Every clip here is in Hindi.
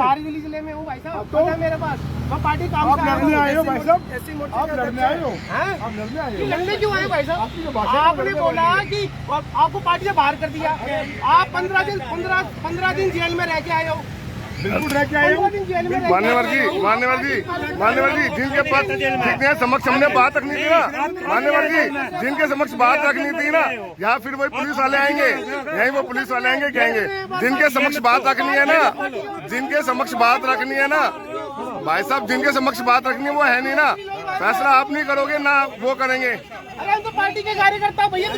बाहरी दिल्ली जिले में हूँ भाई साहब, तो मेरे पास मैं पार्टी काम आप लड़ने आए हो भाई साहब, आप लड़ने आए हो, हैं? आप लड़ने आए हो। लड़ने क्यों आए भाई साहब? आपने बोला कि आपको पार्टी से बाहर कर दिया, आप 15 दिन जेल में रह के आए हो। बिल्कुल रह के आए हो। मान्यवर जी जिनके पास जिनके समक्ष हमने बात रखनी थी ना, मान्यवर जी जिनके समक्ष बात रखनी थी ना, यहाँ फिर वही पुलिस वाले आएंगे, यही वो पुलिस वाले आएंगे कहेंगे जिनके समक्ष बात रखनी है ना, जिनके समक्ष बात रखनी है ना भाई साहब, जिनके समक्ष बात रखनी है वो है नहीं ना, फैसला आप नहीं करोगे ना वो करेंगे। अरे हम तो पार्टी के कार्यकर्ता भैया,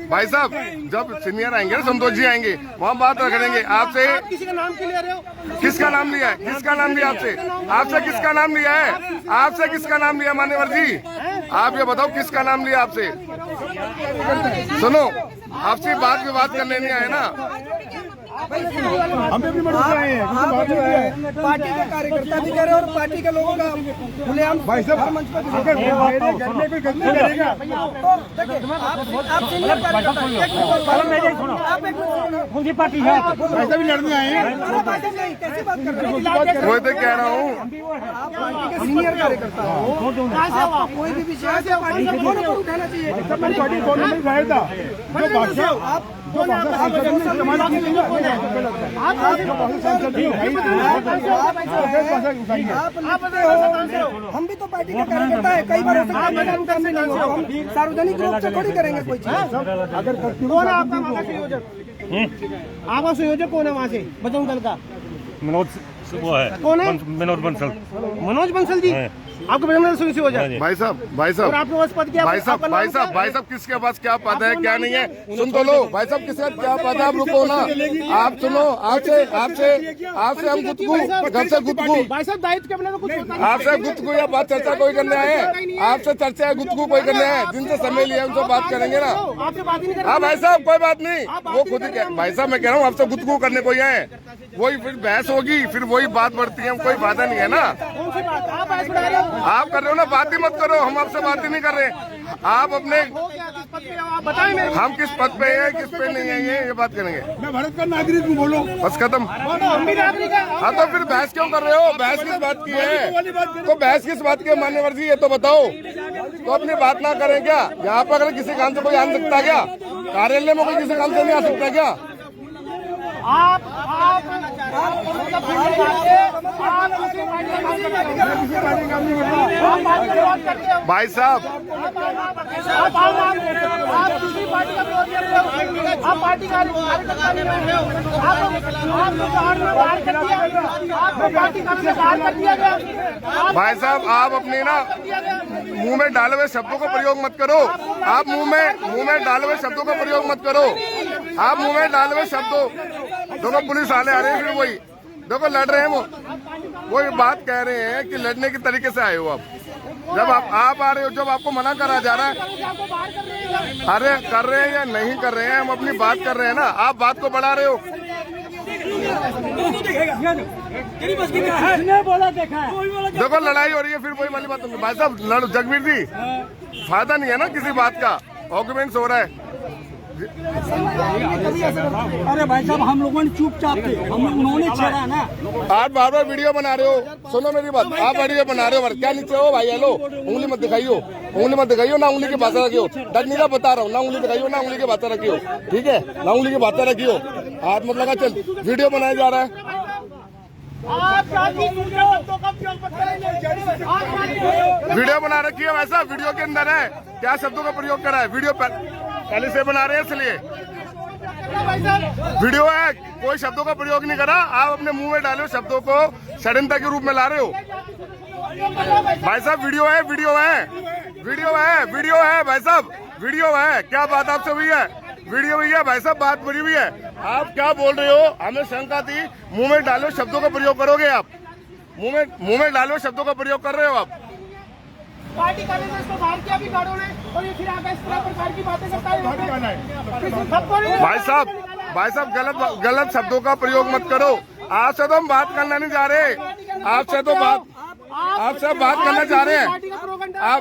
भाई साहब जब सीनियर आएंगे ना, संतोष जी आएंगे, वहाँ बात रख देंगे आपसे। किसी का नाम क्यों ले रहे हो? किसका नाम लिया है? किसका नाम लिया आपसे? आपसे किसका नाम लिया है? आपसे किसका नाम लिया मान्यवर जी? आप ये बताओ किसका नाम लिया आपसे? सुनो, आपसे बात विवाद करने नहीं आए ना, हम भी मदद कर रहे हैं। पार्टी के कार्यकर्ता भी कह रहे और पार्टी के लोगों का खुलेआम भाई साहब अगर मेरे घर में कोई गलती करेगा उनकी पार्टी है, वैसे भी लड़ने आए हैं। कैसी बात कर रहे हैं? वही तो कह रहा हूँ। आप पार्टी के सीनियर कार्यकर्ता हो, आप कोई भी विषय से पार्टी के फोन पर उठाना चाहिए। पार्टी कौन नहीं गया था जो भाषा आप जो भाषा इस्तेमाल की गई है, हम भी तो पार्टी के कार्यकर्ता है, कई बार हम सार्वजनिक रूप से थोड़ी करेंगे कोई चीज। अगर कौन है आपका वहाँ का संयोजक? आपका संयोजक कौन है वहाँ से बजरंग दल का? मनोज वो है, कौन है? मनोज बंसल। मनोज बंसल जी, आपको बजरंग दल से संयोजक? भाई साहब और आपके पास पद क्या? भाई साहब किसके पास क्या पद है क्या नहीं है सुन तो लो। भाई साहब किसका क्या पद है? आप रुको ना, आप सुनो। आपसे हम गुत्तगू घर से गुत्तगू, भाई साहब दायित्व के बिना तो कुछ होता नहीं। आपसे गुत्तगू या बात चर्चा कोई करने आए हैं? आपसे चर्चा है गुत्तगू कोई करने आए हैं? जिनसे समय लिया उनसे बात करेंगे ना। आपसे बात ही नहीं कर हाँ भाई साहब कोई बात नहीं, वो खुद ही भाई साहब मैं कह रहा हूँ आपसे गुत्तगू करने कोई आए, वही फिर बहस होगी, फिर वही बात बढ़ती है, कोई फायदा नहीं है ना। कौन सी बात आप बहस बढ़ा रहे हो? आप कर रहे हो ना, बात ही मत करो, हम आपसे बात ही नहीं कर रहे। आप अपने हो क्या, किस पद पे हो आप बताएं मेरे को। हम किस पद पे हैं किस पे नहीं है ये बात करेंगे, मैं भारत का नागरिक हूँ, बोलो। बस खत्म। हम भी नागरिक हैं। हाँ तो फिर बहस क्यों कर रहे हो? बहस किस बात की है? तो बहस किस बात की है मान्यवर जी, ये तो बताओ। तो अपनी बात ना करें क्या? यहाँ पर अगर किसी काम से कोई आ सकता है क्या? कार्यालय में कोई किसी काम से नहीं आ सकता क्या? आप भाई साहब आप दूसरी पार्टी का विरोध कर रहे हो, आप पार्टी का कार्यकर्ता नहीं रहे हो, आपको बाहर कर दिया, आपको पार्टी का बाहर कर दिया गया। भाई साहब आप अपनी ना मुंह में डाले हुए शब्दों का प्रयोग मत करो। आप मुंह में डाले हुए शब्दों का प्रयोग मत करो। आप मुंह में डाले हुए शब्दों, देखो पुलिस वाले आ रहे हैं, फिर वही देखो लड़ रहे हैं वो बात कह रहे हैं कि लड़ने के तरीके से आए हो आप। जब आप आ रहे हो, जब आपको मना करा जा रहा है, अरे कर रहे हैं या नहीं कर रहे हैं, हम अपनी बात कर रहे हैं ना, आप बात को बढ़ा रहे हो। देखो लड़ाई हो रही है, फिर वही वाली बात। भाई साहब जगवीर जी फायदा नहीं है ना किसी बात का, आर्गुमेंट्स हो रहा है। अरे भाई साहब हम लोगों ने चुपचाप थे, हम उन्होंने छेड़ा ना। आप बार बार वीडियो बना रहे हो, सुनो मेरी बात, आप वीडियो बना रहे हो, क्या नीचे हो भाई? हेलो, उंगली मत दिखाइयो, ना उंगली की भाषा रखियो। डर नहीं बता रहा हूँ, ना उंगली दिखाइयो, ना उंगली की भाषा रखियो, ठीक है? ना उंगली की भाषा रखियो, हाथ मत लगा। चल वीडियो बनाया जा रहा है, वीडियो बना रखी है वैसा, वीडियो के अंदर है क्या शब्दों का प्रयोग करा है? वीडियो पहले से बना रहे हैं इसलिए वीडियो है, कोई शब्दों का प्रयोग नहीं करा। आप अपने मुंह में डाले शब्दों को षड्यंत्र के रूप में ला रहे हो। भाई साहब वीडियो है भाई साहब, वीडियो है। क्या बात आपसे हुई है? वीडियो हुई है भाई साहब, बात बड़ी हुई है। आप क्या बोल रहे हो? हमें शंका थी, मुंह में डालो शब्दों का प्रयोग करोगे आप, मुंह में डालो शब्दों का प्रयोग कर रहे हो आप। पार्टी करने में इसको बाहर किया भी गाड़ों ने, और ये फिर आगे इस तरह प्रकार की बातें करता है। भाई साहब गलत शब्दों का प्रयोग मत करो। आपसे तो हम बात करना नहीं जा रहे, आपसे तो बात आपसे बात करना चाह रहे पार्टी का हैं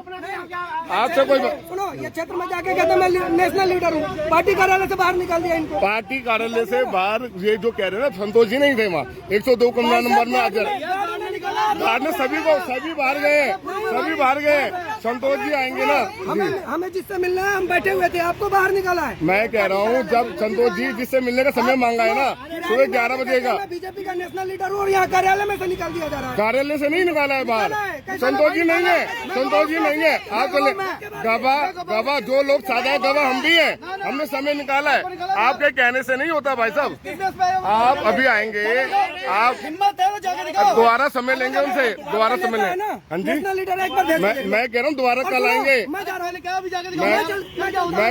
प्रोग्राम आपसे कोई सुनो, ये क्षेत्र में जाके कहते मैं नेशनल लीडर हूँ, पार्टी कार्यालय से बाहर निकाल दिया इनको। पार्टी कार्यालय से बाहर ये जो कह रहे हैं ना, संतोष जी नहीं थे वहाँ 102 कमरा नंबर में हाजिर बाद में सभी बाहर गए संतोष जी आएंगे ना। हमें जिससे मिलना है हम बैठे हुए थे, आपको बाहर निकाला है। मैं कह रहा हूँ जब संतोष जी जिससे मिलने का समय मांगा है ना सुबह 11 बजे का, मैं बीजेपी का नेशनल लीडर हूँ और यहाँ कार्यालय में से निकाल दिया जा रहा है। कार्यालय से नहीं निकाला है बाहर। संतोष जी नहीं है आप चले गवाह जो लोग साझा गवाह हम भी हैं, हमने समय निकाला है। आपके कहने से नहीं होता भाई साहब। आप अभी आएंगे, आप हिम्मत है तो जाके दिखाओ। दोबारा समय लेंगे उनसे, दोबारा समय लेंगे। हाँ जी, नेशनल लीडर एक बार भेज दीजिए। मैं कह रहा हूँ दोबारा कल आएंगे। मैं जा रहा हूँ, क्या अभी जाके मैं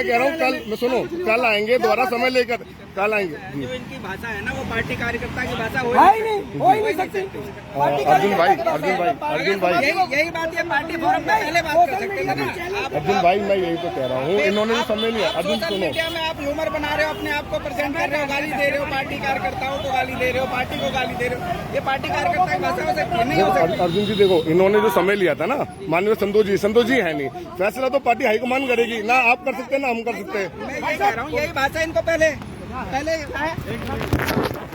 कह रहा हूँ कल सुनो, कल आएंगे, दोबारा समय लेकर कल आएंगे। जो इनकी भाषा है ना वो पार्टी कार्यकर्ता की भाषा हो है ही नहीं, हो ही नहीं सकती। अर्जुन भाई यही बात है, पार्टी फोरम में पहले बात कर सकते थे ना। अर्जुन भाई मैं यही तो कह रहा हूँ, इन्होंने जो समय लिया। अर्जुन सोशल सुनो, मीडिया में आप ह्यूमर बना रहे हो, अपने आप को प्रेजेंट कर रहे हो, गाली दे रहे हो, पार्टी कार्यकर्ताओं को गाली दे रहे हो, पार्टी को गाली दे रहे हो। ये पार्टी कार्यकर्ता की भाषा हो सकती है? नहीं हो सकती। अर्जुन जी देखो, इन्होंने जो समय लिया था ना, माननीय संतोष जी है नहीं, फैसला तो पार्टी हाईकमान करेगी ना। आप कर सकते हैं ना हम कर सकते हैं। मैं ये कह रहा हूँ, यही भाषा इनको पहले